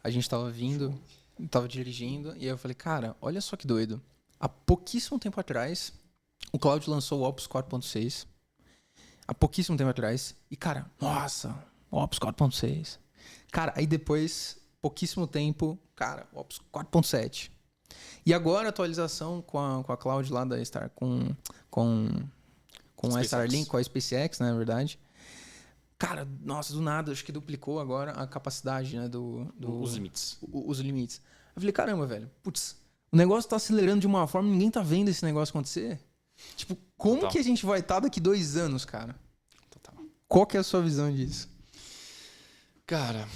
a gente tava vindo, tava dirigindo, e aí eu falei, cara, olha só que doido. Há pouquíssimo tempo atrás, o Cloud lançou o Opus 4.6. Há pouquíssimo tempo atrás. E, cara, nossa, o Opus 4.6. Cara, aí depois, pouquíssimo tempo, cara, o Opus 4.7. E agora a atualização com a Cloud lá da Star, com a Starlink, com a SpaceX, né, na verdade. Cara, nossa, do nada, acho que duplicou agora a capacidade, né, Os limites. Os limites. Eu falei, caramba, velho, putz, o negócio tá acelerando de uma forma, ninguém tá vendo esse negócio acontecer. Tipo, como Total. que a gente vai estar daqui 2 anos, cara? Total. Qual que é a sua visão disso? Cara,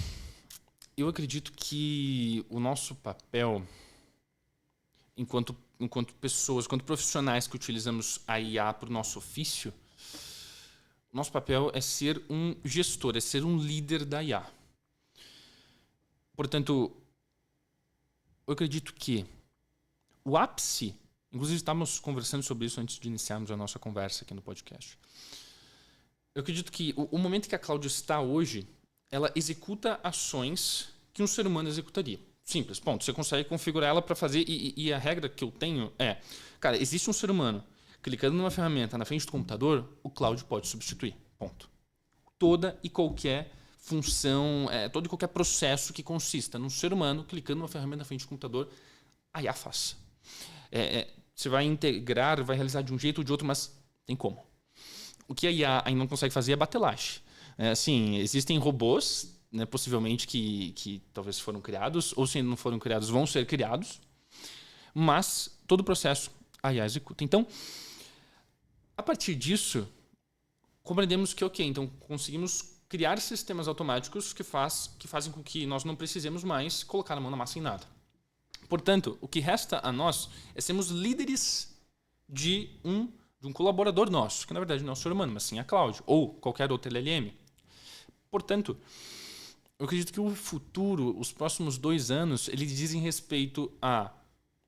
eu acredito que o nosso papel, enquanto pessoas, enquanto profissionais que utilizamos a IA para o nosso ofício, nosso papel é ser um gestor, é ser um líder da IA. Portanto, eu acredito que o ápice, inclusive estávamos conversando sobre isso antes de iniciarmos a nossa conversa aqui no podcast. Eu acredito que o momento que a Cloud está hoje, ela executa ações que um ser humano executaria. Simples, ponto. Você consegue configurar ela para fazer, e a regra que eu tenho é, cara, existe um ser humano clicando numa ferramenta na frente do computador, o Cloud pode substituir, ponto. Toda e qualquer função, todo e qualquer processo que consista num ser humano clicando numa ferramenta na frente do computador, a IA faz. Você vai integrar, vai realizar de um jeito ou de outro, mas tem como. O que a IA ainda não consegue fazer é batelagem. Assim, existem robôs, né, possivelmente que talvez foram criados, ou se ainda não foram criados, vão ser criados, mas todo o processo a IA executa. Então, a partir disso, compreendemos que, ok, então conseguimos criar sistemas automáticos que fazem com que nós não precisemos mais colocar a mão na massa em nada. Portanto, o que resta a nós é sermos líderes de um colaborador nosso, que na verdade não é o ser humano, mas sim a Cloud, ou qualquer outro LLM. Portanto, eu acredito que o futuro, os próximos 2 anos, eles dizem respeito a...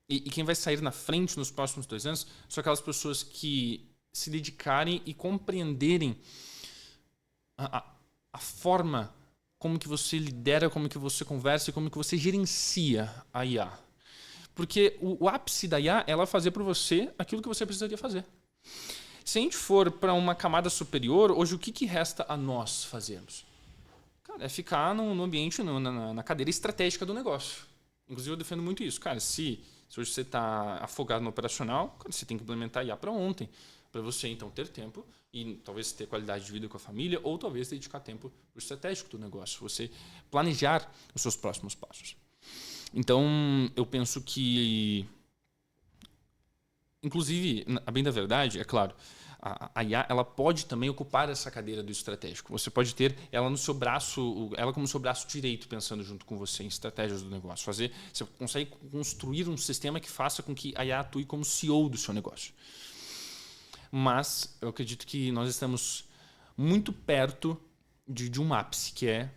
E quem vai sair na frente nos próximos 2 anos são aquelas pessoas que se dedicarem e compreenderem a forma como que você lidera, como que você conversa e como que você gerencia a IA. Porque o ápice da IA é ela fazer por você aquilo que você precisaria fazer. Se a gente for para uma camada superior, hoje o que resta a nós fazermos? Cara, é ficar no ambiente, na cadeira estratégica do negócio. Inclusive eu defendo muito isso. Cara, se hoje você está afogado no operacional, cara, você tem que implementar IA para ontem. Para você então ter tempo e talvez ter qualidade de vida com a família ou talvez dedicar tempo para o estratégico do negócio. Você planejar os seus próximos passos. Então, eu penso que, inclusive, a bem da verdade, é claro, a IA ela pode também ocupar essa cadeira do estratégico. Você pode ter ela no seu braço, ela como seu braço direito, pensando junto com você em estratégias do negócio. Você consegue construir um sistema que faça com que a IA atue como CEO do seu negócio. Mas eu acredito que nós estamos muito perto de um ápice, que é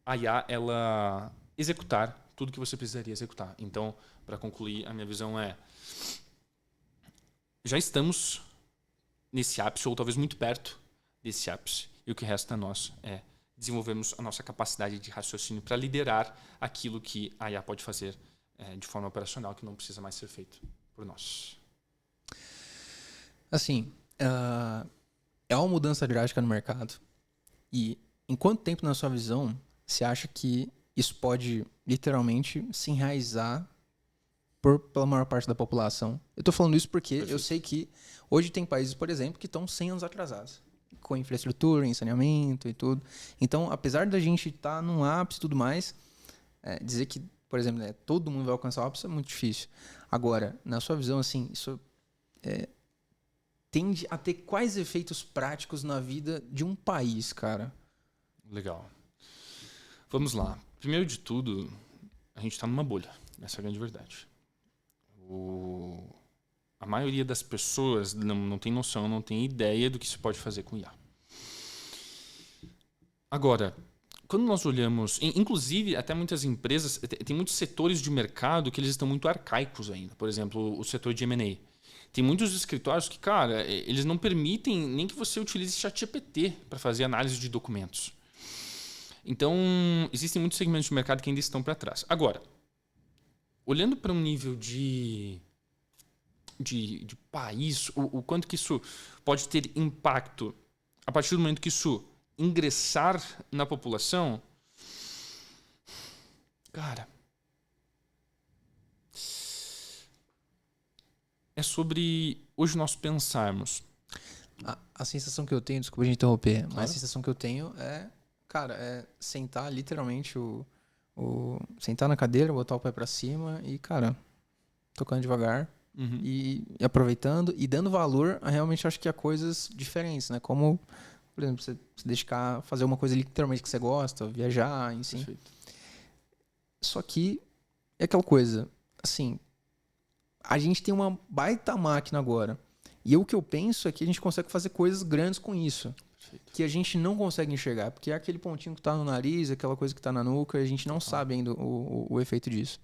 a IA ela executar tudo que você precisaria executar. Então, para concluir, a minha visão é: já estamos nesse ápice, ou talvez muito perto desse ápice, e o que resta a nós é desenvolvermos a nossa capacidade de raciocínio para liderar aquilo que a IA pode fazer de forma operacional, que não precisa mais ser feito por nós. Assim, é uma mudança drástica no mercado. E em quanto tempo, na sua visão, você acha que isso pode literalmente se enraizar pela maior parte da população? Eu tô falando isso porque eu sei que hoje tem países, por exemplo, que estão 100 anos atrasados, com infraestrutura, em saneamento e tudo. Então, apesar da gente estar num ápice e tudo mais, dizer que, por exemplo, todo mundo vai alcançar o ápice é muito difícil. Agora, na sua visão, assim, isso tende a ter quais efeitos práticos na vida de um país, cara? Legal. Vamos lá. Primeiro de tudo, a gente está numa bolha. Essa é a grande verdade. A maioria das pessoas não tem noção, não tem ideia do que se pode fazer com IA. Agora, quando nós olhamos... Inclusive, até muitas empresas... Tem muitos setores de mercado que eles estão muito arcaicos ainda. Por exemplo, o setor de M&A. Tem muitos escritórios que, cara, eles não permitem nem que você utilize ChatGPT para fazer análise de documentos. Então, existem muitos segmentos de mercado que ainda estão para trás. Agora, olhando para um nível de país, o quanto que isso pode ter impacto a partir do momento que isso ingressar na população, cara, é sobre hoje nós pensarmos. A sensação que eu tenho, desculpa de interromper, mas Claro. a sensação que eu tenho é sentar literalmente sentar na cadeira, botar o pé pra cima e, cara, tocando devagar e aproveitando e dando valor a realmente, acho que a coisas diferentes, né? Como, por exemplo, você se dedicar a fazer uma coisa literalmente que você gosta, viajar, enfim. Perfeito. Só que é aquela coisa, assim, a gente tem uma baita máquina agora. E o que eu penso é que a gente consegue fazer coisas grandes com isso. Perfeito. Que a gente não consegue enxergar. Porque é aquele pontinho que tá no nariz, aquela coisa que tá na nuca, e a gente não sabe ainda o efeito disso.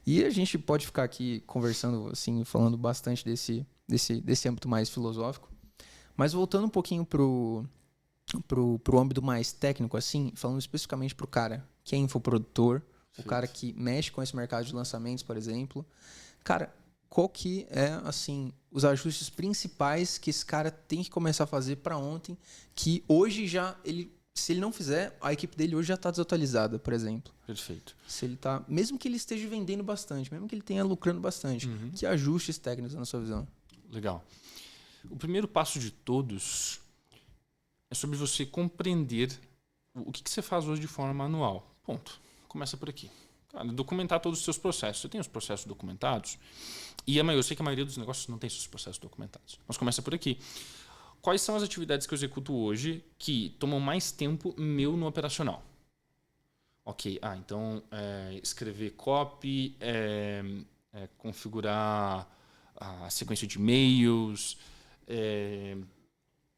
E a gente pode ficar aqui conversando, assim, falando bastante desse âmbito mais filosófico. Mas voltando um pouquinho pro âmbito mais técnico, assim, falando especificamente pro cara que é infoprodutor, o cara que mexe com esse mercado de lançamentos, por exemplo. Cara, qual que é, assim, os ajustes principais que esse cara tem que começar a fazer para ontem, que hoje se ele não fizer, a equipe dele hoje já está desatualizada, por exemplo. Perfeito. Se ele tá, mesmo que ele esteja vendendo bastante, mesmo que ele tenha lucrando bastante, que ajustes técnicos na sua visão? Legal. O primeiro passo de todos é sobre você compreender o que você faz hoje de forma manual. Ponto. Começa por aqui. Cara, documentar todos os seus processos. Você tem os processos documentados? E eu sei que a maioria dos negócios não tem seus processos documentados. Mas começa por aqui. Quais são as atividades que eu executo hoje que tomam mais tempo meu no operacional? Ok, então escrever copy, configurar a sequência de e-mails,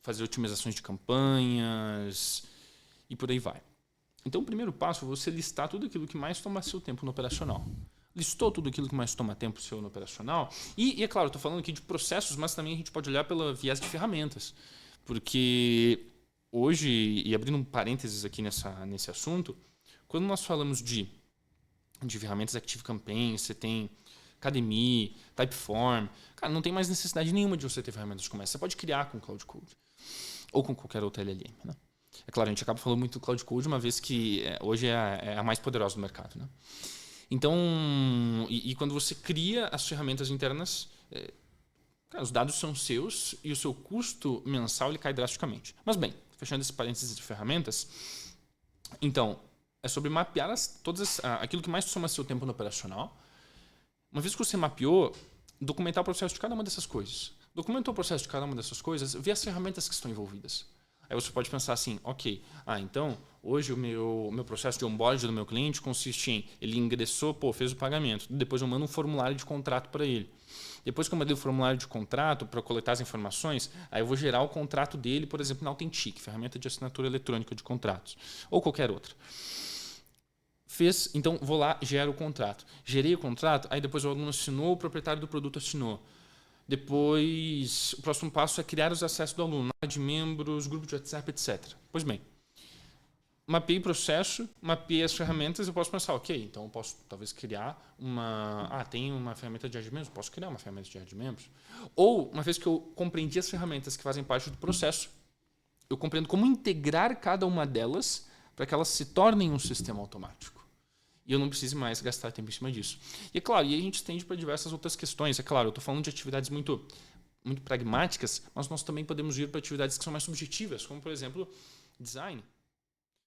fazer otimizações de campanhas e por aí vai. Então, o primeiro passo é você listar tudo aquilo que mais toma seu tempo no operacional. Listou tudo aquilo que mais toma tempo seu no operacional? E é claro, estou falando aqui de processos, mas também a gente pode olhar pela viés de ferramentas. Porque hoje, e abrindo um parênteses aqui nesse assunto, quando nós falamos de ferramentas ActiveCampaign, você tem Academy, Typeform, cara, não tem mais necessidade nenhuma de você ter ferramentas como essa. Você pode criar com Cloud Code ou com qualquer outra LLM, né? É claro, a gente acaba falando muito do Cloud Code, uma vez que hoje é a mais poderosa do mercado, né? Então, e quando você cria as ferramentas internas, os dados são seus e o seu custo mensal ele cai drasticamente. Mas bem, fechando esse parênteses de ferramentas, então, é sobre mapear aquilo que mais toma seu tempo no operacional. Uma vez que você mapeou, documentar o processo de cada uma dessas coisas. Documentou o processo de cada uma dessas coisas, vê as ferramentas que estão envolvidas. Aí você pode pensar assim, ok, então hoje o meu processo de onboard do meu cliente consiste em, ele ingressou, fez o pagamento, depois eu mando um formulário de contrato para ele. Depois que eu mandei o formulário de contrato para coletar as informações, aí eu vou gerar o contrato dele, por exemplo, na Authentic, ferramenta de assinatura eletrônica de contratos, ou qualquer outra. Então vou lá, gero o contrato. Gerei o contrato, aí depois o aluno assinou, o proprietário do produto assinou. Depois, o próximo passo é criar os acessos do aluno, de membros, grupo de WhatsApp, etc. Pois bem, mapeei o processo, mapeei as ferramentas, eu posso pensar, ok, então eu posso talvez criar tem uma ferramenta de ad membros, posso criar uma ferramenta de ad membros. Ou, uma vez que eu compreendi as ferramentas que fazem parte do processo, eu compreendo como integrar cada uma delas para que elas se tornem um sistema automático. E eu não preciso mais gastar tempo em cima disso. E é claro, e aí a gente estende para diversas outras questões. É claro, eu estou falando de atividades muito pragmáticas, mas nós também podemos ir para atividades que são mais subjetivas, como, por exemplo, design.